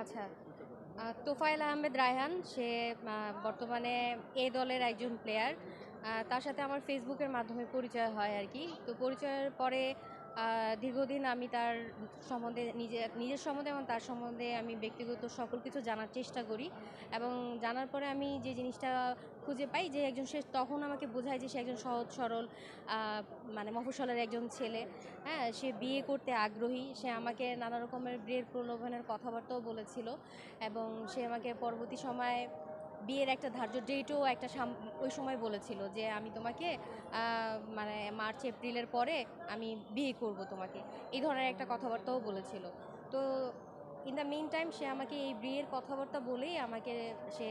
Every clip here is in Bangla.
আচ্ছা, তোফায়েল আহমেদ রায়হান সে বর্তমানে এ দলের একজন প্লেয়ার। তার সাথে আমার ফেসবুকের মাধ্যমে পরিচয় হয় আর কি। তো পরিচয়ের পরে দীর্ঘদিন আমি তার সম্বন্ধে নিজের সম্বন্ধে এবং তার সম্বন্ধে আমি ব্যক্তিগত সকল কিছু জানার চেষ্টা করি এবং জানার পরে আমি যে জিনিসটা খুঁজে পাই যে একজন সে তখন আমাকে বোঝায় যে সে একজন সহজ সরল মানে মফস্বলের একজন ছেলে। হ্যাঁ, সে বিয়ে করতে আগ্রহী। সে আমাকে নানা রকমের বিয়ের প্রলোভনের কথাবার্তাও বলেছিল এবং সে আমাকে পরবর্তী সময়ে বিয়ের একটা ধার্য ডেটও একটা ওই সময় বলেছিল যে আমি তোমাকে মানে মার্চ এপ্রিলের পরে আমি বিয়ে করব তোমাকে, এই ধরনের একটা কথাবার্তাও বলেছিল। তো ইন দ্য মেইন টাইম সে আমাকে এই বিয়ের কথাবার্তা বলেই আমাকে সে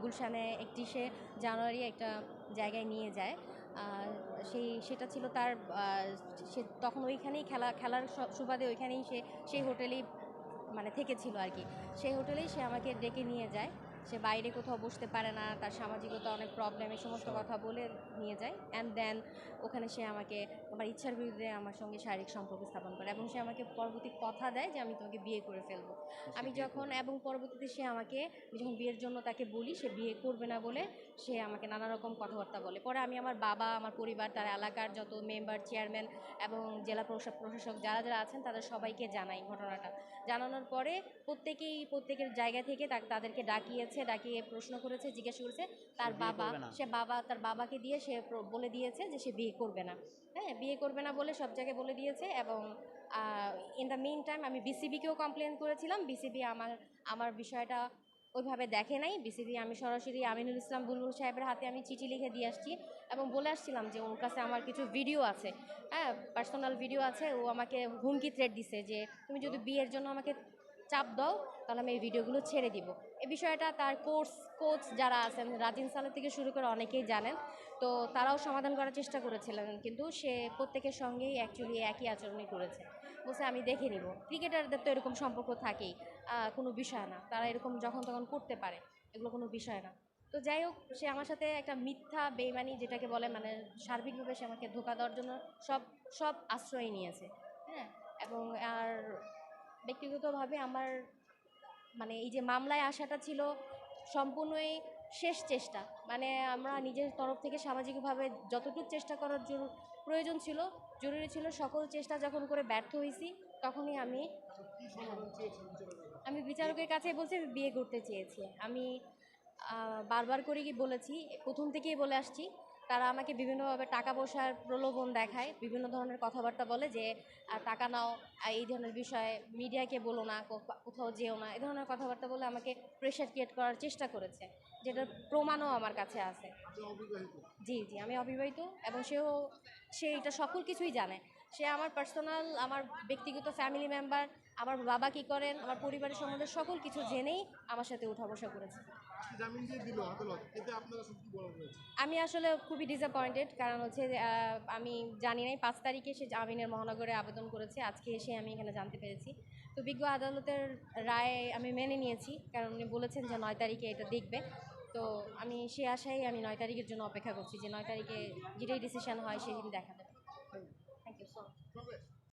গুলশানে 31শে জানুয়ারি একটা জায়গায় নিয়ে যায়। সেটা ছিল তার সে তখন ওইখানেই খেলার সুবাদে ওইখানেই সে সেই হোটেলেই মানে থেকেছিল আর কি। সেই হোটেলেই সে আমাকে ডেকে নিয়ে যায়। সে বাইরে কোথাও বসতে পারে না, তার সামাজিকতা অনেক প্রবলেম, এই সমস্ত কথা বলে নিয়ে যায়। অ্যান্ড দেন ওখানে সে আমাকে আমার ইচ্ছার বিরুদ্ধে আমার সঙ্গে শারীরিক সম্পর্ক স্থাপন করে এবং সে আমাকে পরবর্তী কথা দেয় যে আমি তোমাকে বিয়ে করে ফেলবো। আমি যখন এবং পরবর্তীতে সে আমাকে যখন বিয়ের জন্য তাকে বলি, সে বিয়ে করবে না বলে সে আমাকে নানা রকম কথাবার্তা বলে। পরে আমি আমার বাবা, আমার পরিবার, তার এলাকার যত মেম্বার, চেয়ারম্যান এবং জেলা প্রশাসক যারা যারা আছেন তাদের সবাইকে জানাই ঘটনাটা। জানানোর পরে প্রত্যেকের জায়গা থেকে তাদেরকে ডাকিয়ে প্রশ্ন করেছে, জিজ্ঞাসা করেছে তার বাবাকে দিয়ে সে বলে দিয়েছে যে সে বিয়ে করবে না। হ্যাঁ, বিয়ে করবে না বলে সব জায়গায় বলে দিয়েছে এবং ইন দ্য মেইন টাইম আমি বিসিবিকেও কমপ্লেন করেছিলাম। বিসিবি আমার বিষয়টা ওইভাবে দেখে নাই। বিসিবি আমি সরাসরি আমিনুল ইসলাম বুলবুল সাহেবের হাতে আমি চিঠি লিখে দিয়ে আসছি এবং বলে আসছিলাম যে ওর কাছে আমার কিছু ভিডিও আছে, হ্যাঁ, পার্সোনাল ভিডিও আছে। ও আমাকে হুমকি থ্রেট দিছে যে তুমি যদি বিয়ের জন্য আমাকে চাপ দাও তাহলে আমি এই ভিডিওগুলো ছেড়ে দিব। এই বিষয়টা তার কোচ যারা আছেন রাজিন সালেহ থেকে শুরু করে অনেকেই জানেন। তো তারাও সমাধান করার চেষ্টা করেছিলেন, কিন্তু সে প্রত্যেকের সঙ্গেই অ্যাকচুয়ালি একই আচরণই করেছে। বলছে আমি দেখে নিব। ক্রিকেটারদের তো এরকম সম্পর্ক থাকেই, কোনো বিষয় না, তারা এরকম যখন তখন করতে পারে, এগুলো কোনো বিষয় না। তো যাই হোক, সে আমার সাথে একটা মিথ্যা বেইমানি যেটাকে বলে, মানে সার্বিকভাবে সে আমাকে ধোঁকা দেওয়ার জন্য সব সব আশ্রয় নিয়েছে। হ্যাঁ, এবং আর ব্যক্তিগতভাবে আমার মানে এই যে মামলায় আসাটা ছিল সম্পূর্ণই শেষ চেষ্টা। মানে আমরা নিজের তরফ থেকে সামাজিকভাবে যতটুকু চেষ্টা করার প্রয়োজন ছিল, জরুরি ছিল, সকল চেষ্টা যখন করে ব্যর্থ হয়েছি তখনই আমি বিচারকের কাছে বলছি আমি বিয়ে করতে চেয়েছি। আমি বারবার করে বলেছি, প্রথম থেকেই বলে আসছি। তারা আমাকে বিভিন্নভাবে টাকা পয়সার প্রলোভন দেখায়, বিভিন্ন ধরনের কথাবার্তা বলে যে টাকা নাও, এই ধরনের বিষয়ে মিডিয়াকে বলো না, কোথাও যেও না, এই ধরনের কথাবার্তা বলে আমাকে প্রেশার ক্রিয়েট করার চেষ্টা করেছে, যেটার প্রমাণও আমার কাছে আছে। জি জি, আমি অবিবাহিত এবং সে এটা সকল কিছুই জানে। সে আমার পার্সোনাল, আমার ব্যক্তিগত ফ্যামিলি মেম্বার, আমার বাবা কী করেন, আমার পরিবারের সম্বন্ধে সকল কিছু জেনেই আমার সাথে উঠা বসা করেছে। আমি আসলে খুবই ডিসঅ্যাপয়েন্টেড, কারণ হচ্ছে আমি জানি নাই 5 তারিখে সে জামিনের মহানগরে আবেদন করেছে, আজকে এসে আমি এখানে জানতে পেরেছি। তো বিজ্ঞ আদালতের রায় আমি মেনে নিয়েছি, কারণ উনি বলেছেন যে 9 তারিখে এটা দেখবে। তো আমি সে আশায় আমি 9 তারিখের জন্য অপেক্ষা করছি যে 9 তারিখে যেটাই ডিসিশন হয় সেদিন দেখা যাবে। Thank you so much.